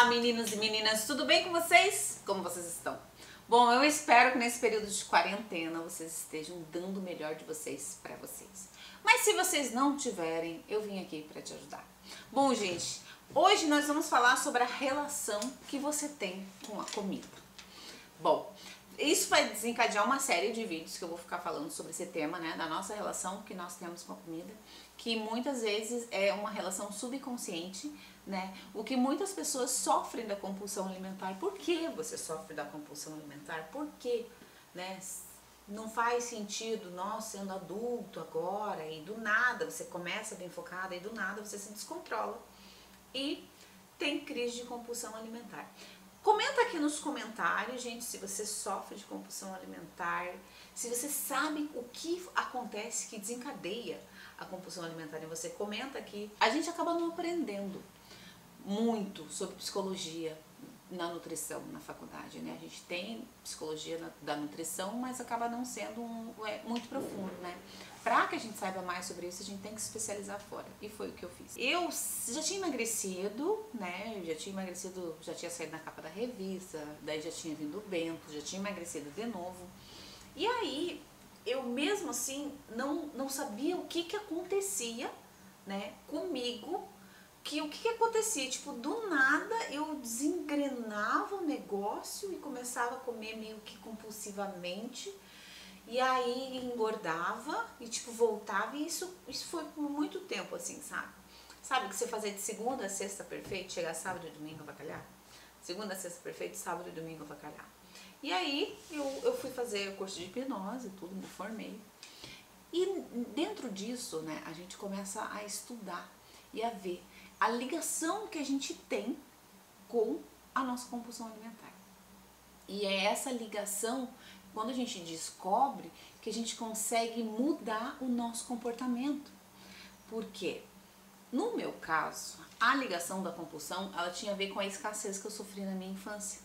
Meninos e meninas, tudo bem com vocês? Como vocês estão? Bom, eu espero que nesse período de quarentena vocês estejam dando o melhor de vocês pra vocês. Mas se vocês não tiverem, eu vim aqui pra te ajudar. Bom, gente, hoje nós vamos falar sobre a relação que você tem com a comida. Bom, isso vai desencadear uma série de vídeos que eu vou ficar falando sobre esse tema, né, da nossa relação que nós temos com a comida, que muitas vezes é uma relação subconsciente, né, o que muitas pessoas sofrem da compulsão alimentar. Por que você sofre da compulsão alimentar? Por quê? Né? Não faz sentido nós sendo adulto agora e do nada você começa bem focada e do nada você se descontrola e tem crise de compulsão alimentar. Comenta aqui nos comentários, gente, se você sofre de compulsão alimentar, se você sabe o que acontece que desencadeia a compulsão alimentar em você, comenta aqui. A gente acaba não aprendendo muito sobre psicologia na nutrição na faculdade, né? A gente tem psicologia da nutrição, mas acaba não sendo muito profundo, né? Pra que a gente saiba mais sobre isso, a gente tem que se especializar fora. E foi o que eu fiz. Eu já tinha emagrecido, né? Já tinha saído na capa da revista, daí já tinha vindo o Bento, já tinha emagrecido de novo. E aí, eu mesmo assim, não sabia o que acontecia, né, comigo, o que acontecia, tipo, do nada eu desengrenava o negócio e começava a comer meio que compulsivamente, e aí engordava e tipo voltava, e isso foi por muito tempo assim, sabe? Sabe o que você fazia de segunda a sexta perfeito, chegar sábado e domingo a bacalhar? Segunda a sexta perfeito, sábado e domingo a bacalhar. E aí eu fui fazer o curso de hipnose, tudo, me formei. E dentro disso, né, a gente começa a estudar e a ver a ligação que a gente tem com a nossa compulsão alimentar. E é essa ligação, quando a gente descobre, que a gente consegue mudar o nosso comportamento. Por quê? No meu caso, a ligação da compulsão, ela tinha a ver com a escassez que eu sofri na minha infância.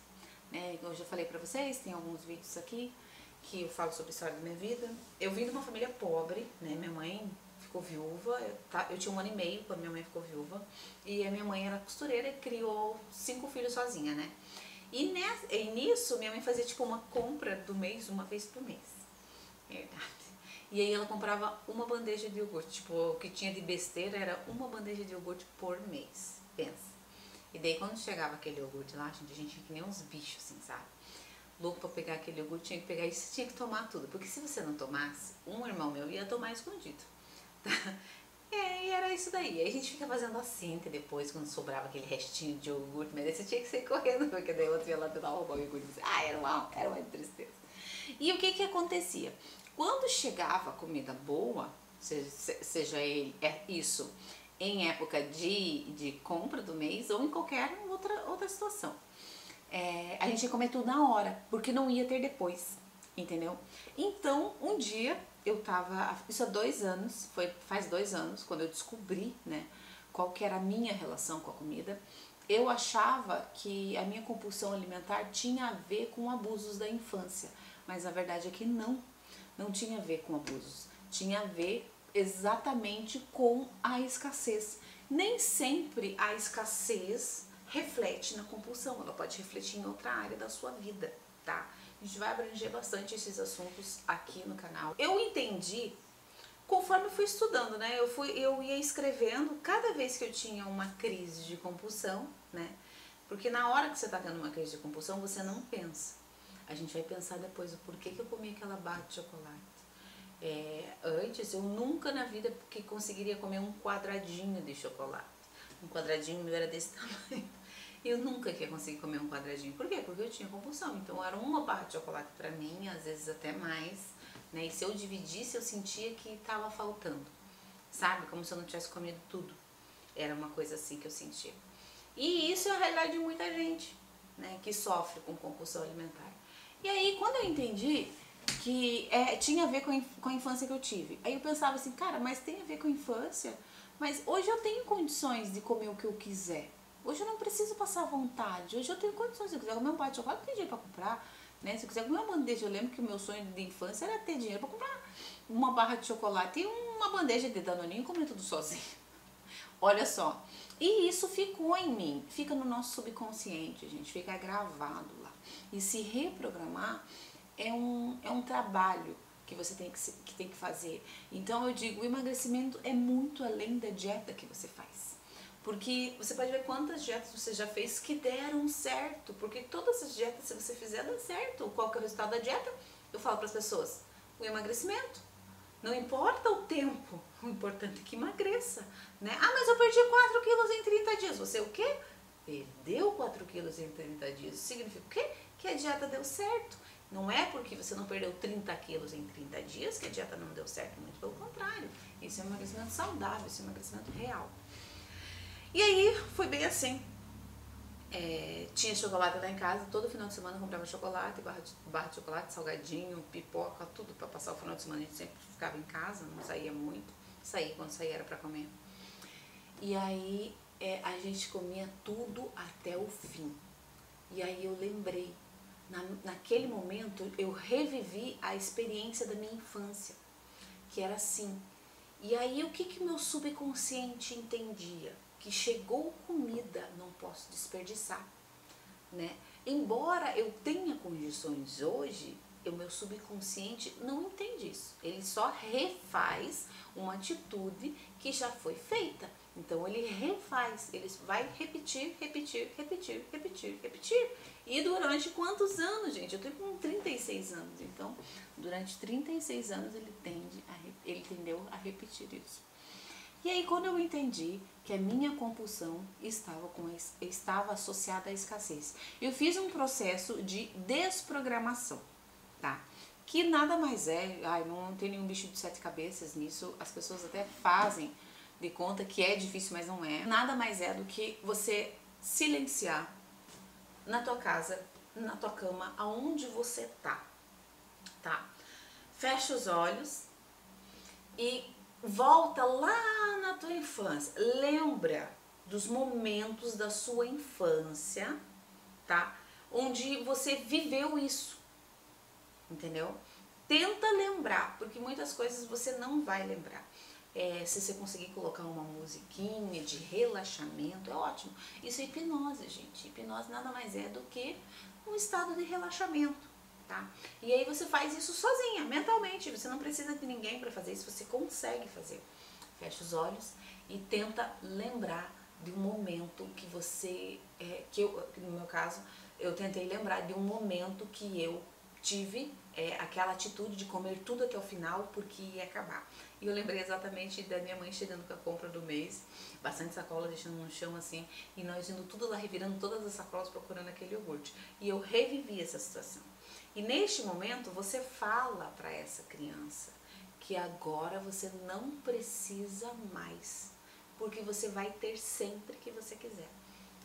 Né? Eu já falei pra vocês, tem alguns vídeos aqui que eu falo sobre a história da minha vida. Eu vim de uma família pobre, né? Minha mãe ficou viúva, eu tinha 1 ano e meio quando minha mãe ficou viúva, e a minha mãe era costureira e criou 5 filhos sozinha, né? E nisso minha mãe fazia tipo uma compra do mês, uma vez por mês. Verdade. E aí ela comprava uma bandeja de iogurte, tipo, o que tinha de besteira era uma bandeja de iogurte por mês, pensa. E daí quando chegava aquele iogurte lá, gente, a gente tinha que nem uns bichos, assim, sabe? Louco pra pegar aquele iogurte, tinha que pegar isso, tinha que tomar tudo. Porque se você não tomasse, um irmão meu ia tomar escondido. Tá? E era isso daí. Aí a gente fica fazendo assim, que depois, quando sobrava aquele restinho de iogurte, mas aí você tinha que sair correndo, porque daí outro ia lá tentar roubar o iogurte. Era uma tristeza. E o que acontecia? Quando chegava comida boa, seja isso em época de compra do mês ou em qualquer outra situação, a gente ia comer tudo na hora, porque não ia ter depois, entendeu? Então, um dia eu tava, isso há 2 anos, faz 2 anos, quando eu descobri, né, qual que era a minha relação com a comida. Eu achava que a minha compulsão alimentar tinha a ver com abusos da infância, mas a verdade é que não tinha a ver com abusos, tinha a ver exatamente com a escassez. Nem sempre a escassez reflete na compulsão, ela pode refletir em outra área da sua vida, tá? A gente vai abranger bastante esses assuntos aqui no canal. Eu entendi, conforme eu fui estudando, né? Eu ia escrevendo cada vez que eu tinha uma crise de compulsão, né? Porque na hora que você tá tendo uma crise de compulsão, você não pensa. A gente vai pensar depois o porquê que eu comi aquela barra de chocolate. Antes, eu nunca na vida conseguiria comer um quadradinho de chocolate. Um quadradinho meu era desse tamanho. Eu nunca ia conseguir comer um quadradinho. Por quê? Porque eu tinha compulsão. Então era uma barra de chocolate pra mim, às vezes até mais, né? E se eu dividisse, eu sentia que tava faltando. Sabe? Como se eu não tivesse comido tudo. Era uma coisa assim que eu sentia. E isso é a realidade de muita gente, né? Que sofre com compulsão alimentar. E aí, quando eu entendi que tinha a ver com a infância que eu tive, aí eu pensava assim, cara, mas tem a ver com a infância? Mas hoje eu tenho condições de comer o que eu quiser. Hoje eu não preciso passar vontade. Hoje eu tenho condições. Se eu quiser comer um prato de chocolate, tem dinheiro pra comprar. Né? Se eu quiser comer uma bandeja, eu lembro que o meu sonho de infância era ter dinheiro pra comprar uma barra de chocolate e uma bandeja de danoninho e comer tudo sozinho. Olha só. E isso ficou em mim, fica no nosso subconsciente, gente, fica gravado lá. E se reprogramar é um trabalho que você tem que fazer. Então eu digo, o emagrecimento é muito além da dieta que você faz. Porque você pode ver quantas dietas você já fez que deram certo. Porque todas as dietas, se você fizer, dá certo. Qual que é o resultado da dieta? Eu falo para as pessoas, o emagrecimento. Não importa o tempo, o importante é que emagreça, né? Ah, mas eu perdi 4 quilos em 30 dias. Você o quê? Perdeu 4 quilos em 30 dias. Significa o quê? Que a dieta deu certo. Não é porque você não perdeu 30 quilos em 30 dias que a dieta não deu certo, muito pelo contrário. Isso é um emagrecimento saudável, isso é um emagrecimento real. E aí, foi bem assim. Tinha chocolate lá em casa, todo final de semana eu comprava chocolate, barra de chocolate, salgadinho, pipoca, tudo para passar o final de semana. A gente sempre ficava em casa, não saía muito. Saía quando saía era para comer. E aí a gente comia tudo até o fim. E aí eu lembrei, naquele momento eu revivi a experiência da minha infância, que era assim. E aí o que meu subconsciente entendia? Que chegou comida, não posso desperdiçar, né? Embora eu tenha condições hoje, o meu subconsciente não entende isso. Ele só refaz uma atitude que já foi feita. Então ele refaz, ele vai repetir, repetir, repetir, repetir, repetir. E durante quantos anos, gente? Eu tenho com 36 anos, então durante 36 anos ele tendeu a repetir isso. E aí quando eu entendi que a minha compulsão estava associada à escassez, eu fiz um processo de desprogramação, tá? Que nada mais não tem nenhum bicho de 7 cabeças nisso, as pessoas até fazem de conta que é difícil, mas não é. Nada mais é do que você silenciar na tua casa, na tua cama, aonde você tá? Fecha os olhos e volta lá na tua infância. Lembra dos momentos da sua infância, tá? Onde você viveu isso, entendeu? Tenta lembrar, porque muitas coisas você não vai lembrar. Se você conseguir colocar uma musiquinha de relaxamento, é ótimo. Isso é hipnose, gente. Hipnose nada mais é do que um estado de relaxamento, tá? E aí você faz isso sozinha, mentalmente. Você não precisa de ninguém para fazer isso, você consegue fazer. Fecha os olhos e tenta lembrar de um momento que você, no meu caso, eu tentei lembrar de um momento que eu tive aquela atitude de comer tudo até o final porque ia acabar. E eu lembrei exatamente da minha mãe chegando com a compra do mês, bastante sacola deixando no chão assim, e nós indo tudo lá, revirando todas as sacolas procurando aquele iogurte. E eu revivi essa situação. E neste momento você fala para essa criança que agora você não precisa mais, porque você vai ter sempre que você quiser.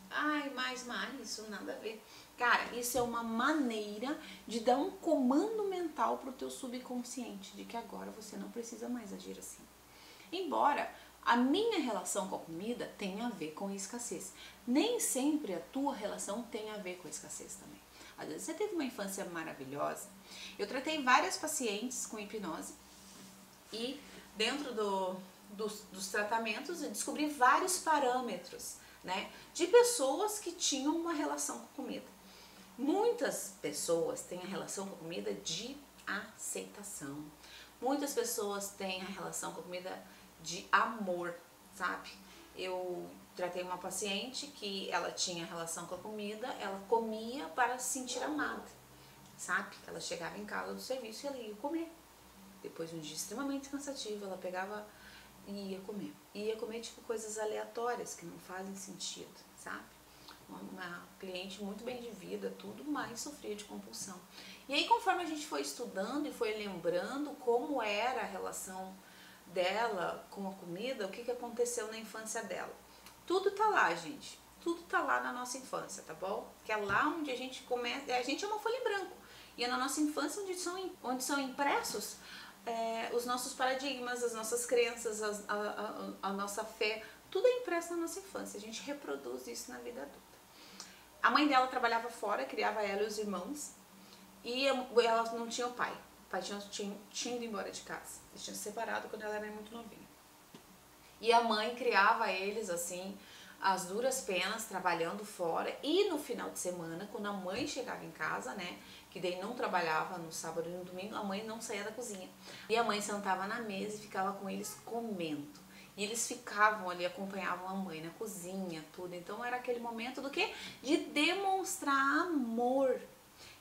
Ai, mais, isso nada a ver. Cara, isso é uma maneira de dar um comando mental pro teu subconsciente de que agora você não precisa mais agir assim. Embora a minha relação com a comida tenha a ver com a escassez. Nem sempre a tua relação tem a ver com a escassez também. Às vezes você teve uma infância maravilhosa. Eu tratei várias pacientes com hipnose e dentro dos tratamentos eu descobri vários parâmetros, né, de pessoas que tinham uma relação com a comida. Muitas pessoas têm a relação com a comida de aceitação. Muitas pessoas têm a relação com a comida de amor, sabe? Eu tratei uma paciente que ela tinha relação com a comida, ela comia para se sentir amada, sabe? Ela chegava em casa do serviço e ela ia comer. Depois de um dia extremamente cansativo, ela pegava e ia comer. E ia comer tipo coisas aleatórias que não fazem sentido, sabe? Uma cliente muito bem de vida, tudo, mas sofria de compulsão. E aí conforme a gente foi estudando e foi lembrando como era a relação dela com a comida, o que aconteceu na infância dela. Tudo tá lá, gente. Tudo tá lá na nossa infância, tá bom? Que é lá onde a gente começa, a gente é uma folha em branco. E é na nossa infância onde são impressos os nossos paradigmas, as nossas crenças, a nossa fé. Tudo é impresso na nossa infância. A gente reproduz isso na vida adulta. A mãe dela trabalhava fora, criava ela e os irmãos, e ela não tinha o pai. O pai tinha ido embora de casa. Eles tinham se separado quando ela era muito novinha. E a mãe criava eles assim, às duras penas, trabalhando fora. E no final de semana, quando a mãe chegava em casa, né, que daí não trabalhava no sábado e no domingo, a mãe não saía da cozinha. E a mãe sentava na mesa e ficava com eles comendo. E eles ficavam ali, acompanhavam a mãe na cozinha, tudo. Então era aquele momento do quê? De demonstrar amor.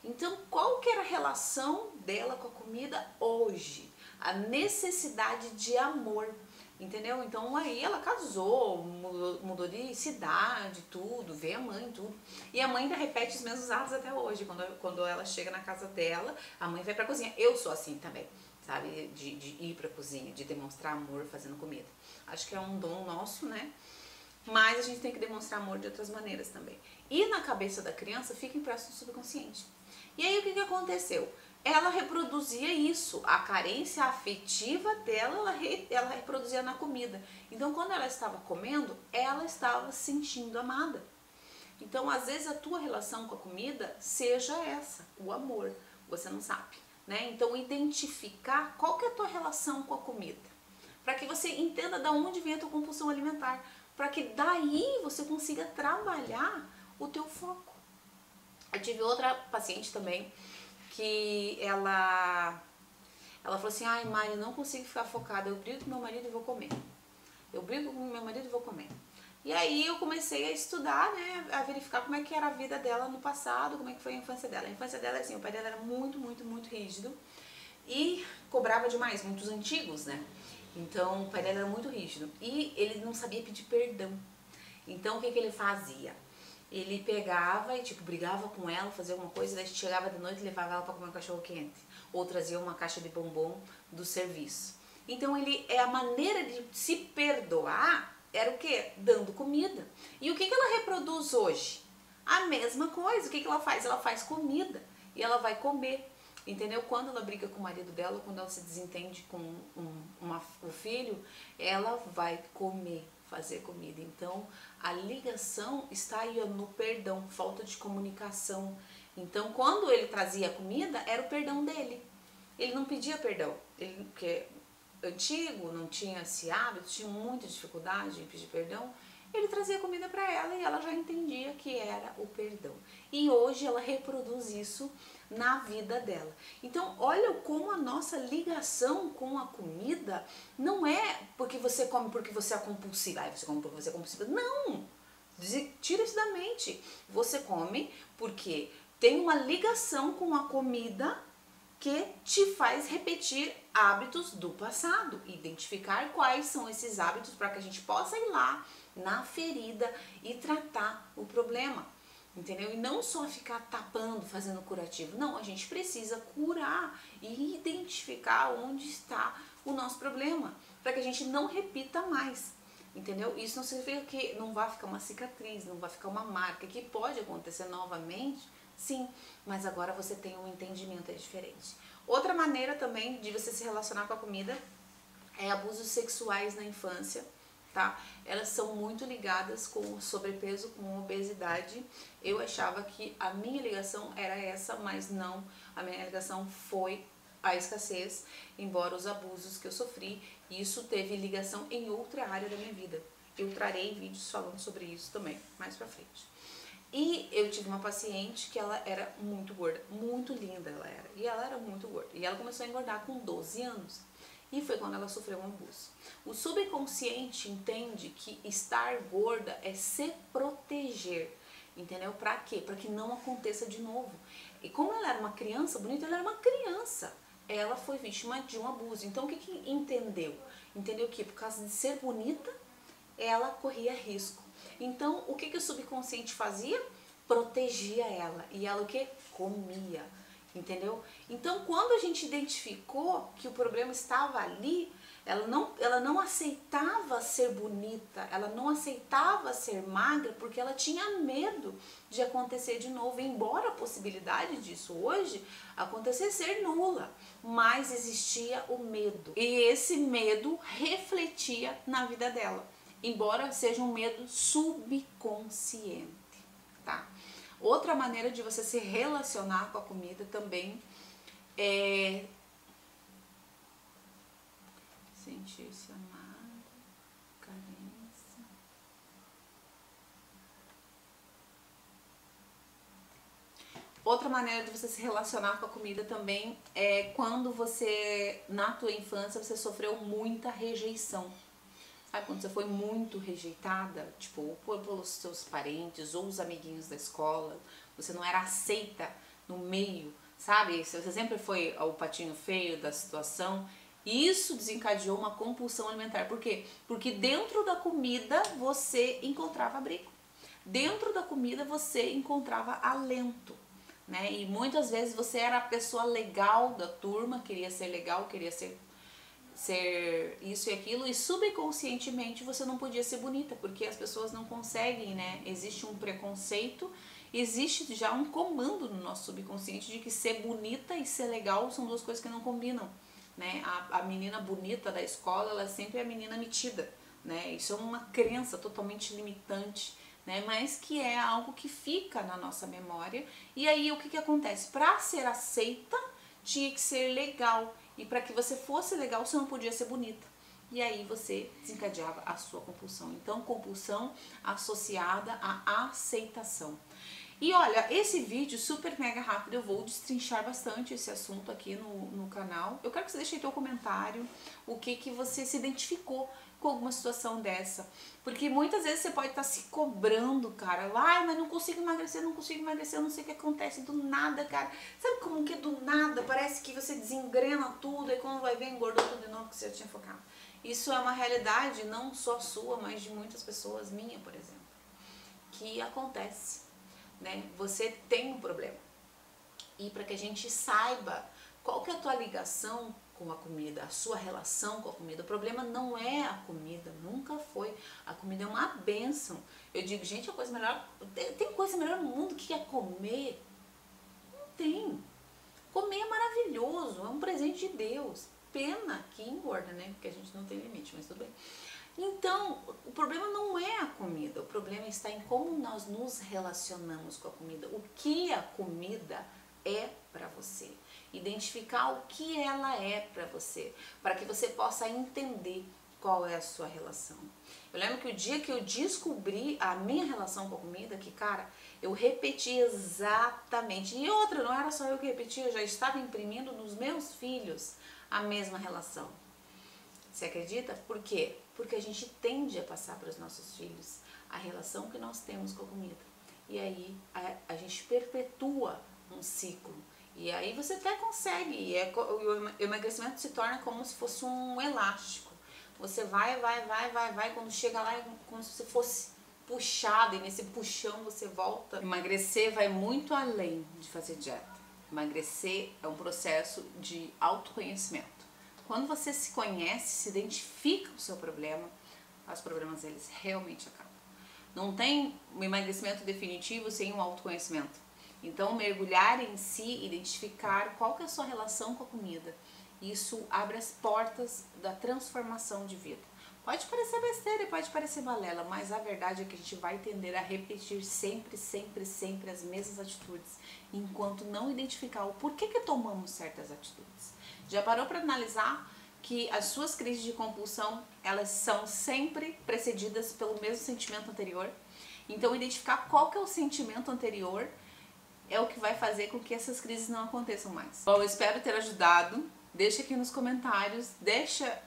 Então, qual que era a relação dela com a comida hoje? A necessidade de amor, entendeu? Então aí ela casou, mudou de cidade, tudo, vê a mãe, tudo. E a mãe ainda repete os mesmos atos até hoje. Quando ela chega na casa dela, a mãe vai pra cozinha. Eu sou assim também, sabe? De ir pra cozinha, de demonstrar amor fazendo comida. Acho que é um dom nosso, né? Mas a gente tem que demonstrar amor de outras maneiras também. E na cabeça da criança fica impresso no subconsciente. E aí o que aconteceu? Ela reproduzia isso, a carência afetiva dela, ela reproduzia na comida. Então quando ela estava comendo, ela estava se sentindo amada. Então às vezes a tua relação com a comida seja essa, o amor, você não sabe, né? Então identificar qual que é a tua relação com a comida, para que você entenda de onde vem a tua compulsão alimentar, para que daí você consiga trabalhar o teu foco. Eu tive outra paciente também que ela falou assim: ai, Mari, eu não consigo ficar focada, eu brigo com meu marido e vou comer. Eu brigo com meu marido e vou comer. E aí eu comecei a estudar, né, a verificar como é que era a vida dela no passado, como é que foi a infância dela. A infância dela, assim, o pai dela era muito, muito, muito rígido e cobrava demais, muitos antigos, né? Então o pai dela era muito rígido e ele não sabia pedir perdão. Então o que ele fazia? Ele pegava e tipo brigava com ela, fazia alguma coisa, daí chegava de noite e levava ela para comer um cachorro quente, ou trazia uma caixa de bombom do serviço. Então a maneira de se perdoar era o quê? Dando comida. E o que ela reproduz hoje? A mesma coisa. O que ela faz? Ela faz comida e ela vai comer. Entendeu? Quando ela briga com o marido dela, quando ela se desentende com o filho, ela vai comer, fazer comida. Então, a ligação está aí no perdão, falta de comunicação. Então, quando ele trazia comida, era o perdão dele. Ele não pedia perdão, porque antigo, não tinha esse hábito, tinha muita dificuldade em pedir perdão. Ele trazia comida para ela e ela já entendia que era o perdão. E hoje ela reproduz isso na vida dela. Então, olha como a nossa ligação com a comida não é porque você come porque você é compulsiva. Ah, você come porque você é compulsiva. Não! Tira isso da mente. Você come porque tem uma ligação com a comida que te faz repetir hábitos do passado, identificar quais são esses hábitos para que a gente possa ir lá na ferida e tratar o problema, entendeu? E não só ficar tapando, fazendo curativo, não, a gente precisa curar e identificar onde está o nosso problema, para que a gente não repita mais, entendeu? Isso não significa que não vai ficar uma cicatriz, não vai ficar uma marca, que pode acontecer novamente, sim, mas agora você tem um entendimento diferente. Outra maneira também de você se relacionar com a comida é abusos sexuais na infância, tá? Elas são muito ligadas com sobrepeso, com obesidade. Eu achava que a minha ligação era essa, mas não. A minha ligação foi a escassez, embora os abusos que eu sofri, isso teve ligação em outra área da minha vida. Eu trarei vídeos falando sobre isso também, mais pra frente. E eu tive uma paciente que ela era muito gorda, muito linda ela era, e ela era muito gorda. E ela começou a engordar com 12 anos. E foi quando ela sofreu um abuso. O subconsciente entende que estar gorda é se proteger, entendeu? Pra quê? Pra que não aconteça de novo. E como ela era uma criança bonita, ela era uma criança. Ela foi vítima de um abuso. Então o que entendeu? Entendeu que por causa de ser bonita, ela corria risco. Então, o que o subconsciente fazia? Protegia ela. E ela o que? Comia. Entendeu? Então, quando a gente identificou que o problema estava ali, ela não aceitava ser bonita, ela não aceitava ser magra, porque ela tinha medo de acontecer de novo, embora a possibilidade disso hoje acontecer ser nula, mas existia o medo. E esse medo refletia na vida dela, embora seja um medo subconsciente, tá? Outra maneira de você se relacionar com a comida também é sentir-se amado, Outra maneira de você se relacionar com a comida também é quando você, na tua infância, você sofreu muita rejeição. Sabe, quando você foi muito rejeitada, tipo, ou pelos seus parentes ou os amiguinhos da escola, você não era aceita no meio, sabe? Se você sempre foi o patinho feio da situação, isso desencadeou uma compulsão alimentar. Por quê? Porque dentro da comida você encontrava abrigo. Dentro da comida você encontrava alento, né? E muitas vezes você era a pessoa legal da turma, queria ser legal, queria ser isso e aquilo, e subconscientemente você não podia ser bonita, porque as pessoas não conseguem, né? Existe um preconceito, existe já um comando no nosso subconsciente de que ser bonita e ser legal são duas coisas que não combinam, né? A menina bonita da escola, ela sempre é a menina metida, né? Isso é uma crença totalmente limitante, né? Mas que é algo que fica na nossa memória. E aí o que acontece? Para ser aceita, tinha que ser legal. E para que você fosse legal, você não podia ser bonita. E aí você desencadeava a sua compulsão. Então, compulsão associada à aceitação. E olha, esse vídeo super mega rápido, eu vou destrinchar bastante esse assunto aqui no canal. Eu quero que você deixe aí teu comentário, o que você se identificou com alguma situação dessa. Porque muitas vezes você pode estar se cobrando, cara. Ai, mas não consigo emagrecer, não consigo emagrecer, eu não sei o que acontece do nada, cara. Sabe como que do nada parece que você desengrena tudo e quando vai ver engordou tudo de novo que você já tinha focado. Isso é uma realidade não só sua, mas de muitas pessoas, minha, por exemplo, que acontece, né? Você tem um problema. E para que a gente saiba qual que é a tua ligação com a comida, a sua relação com a comida. O problema não é a comida, nunca foi. A comida é uma bênção. Eu digo, gente, a coisa melhor, tem coisa melhor no mundo que é comer? Não tem. Comer é maravilhoso, é um presente de Deus. Pena que engorda, né? Porque a gente não tem limite, mas tudo bem. Então, o problema não é a comida, o problema está em como nós nos relacionamos com a comida. O que a comida é para você. Identificar o que ela é para você, para que você possa entender qual é a sua relação. Eu lembro que o dia que eu descobri a minha relação com a comida, que cara, eu repeti exatamente. E outra, não era só eu que repetia, eu já estava imprimindo nos meus filhos a mesma relação. Você acredita? Por quê? Porque a gente tende a passar para os nossos filhos a relação que nós temos com a comida. E aí a gente perpetua um ciclo. E aí você até consegue. O emagrecimento se torna como se fosse um elástico. Você vai. Quando chega lá é como se você fosse puxado. E nesse puxão você volta. Emagrecer vai muito além de fazer dieta. Emagrecer é um processo de autoconhecimento. Quando você se conhece, se identifica com o seu problema, os problemas eles realmente acabam. Não tem um emagrecimento definitivo sem um autoconhecimento. Então, mergulhar em si, identificar qual que é a sua relação com a comida, isso abre as portas da transformação de vida. Pode parecer besteira e pode parecer balela, mas a verdade é que a gente vai tender a repetir sempre as mesmas atitudes, enquanto não identificar o porquê que tomamos certas atitudes. Já parou para analisar que as suas crises de compulsão, elas são sempre precedidas pelo mesmo sentimento anterior? Então, identificar qual que é o sentimento anterior é o que vai fazer com que essas crises não aconteçam mais. Bom, eu espero ter ajudado. Deixa aqui nos comentários, deixa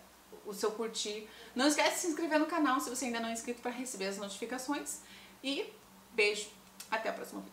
o seu curtir. Não esquece de se inscrever no canal se você ainda não é inscrito para receber as notificações. E beijo, até a próxima.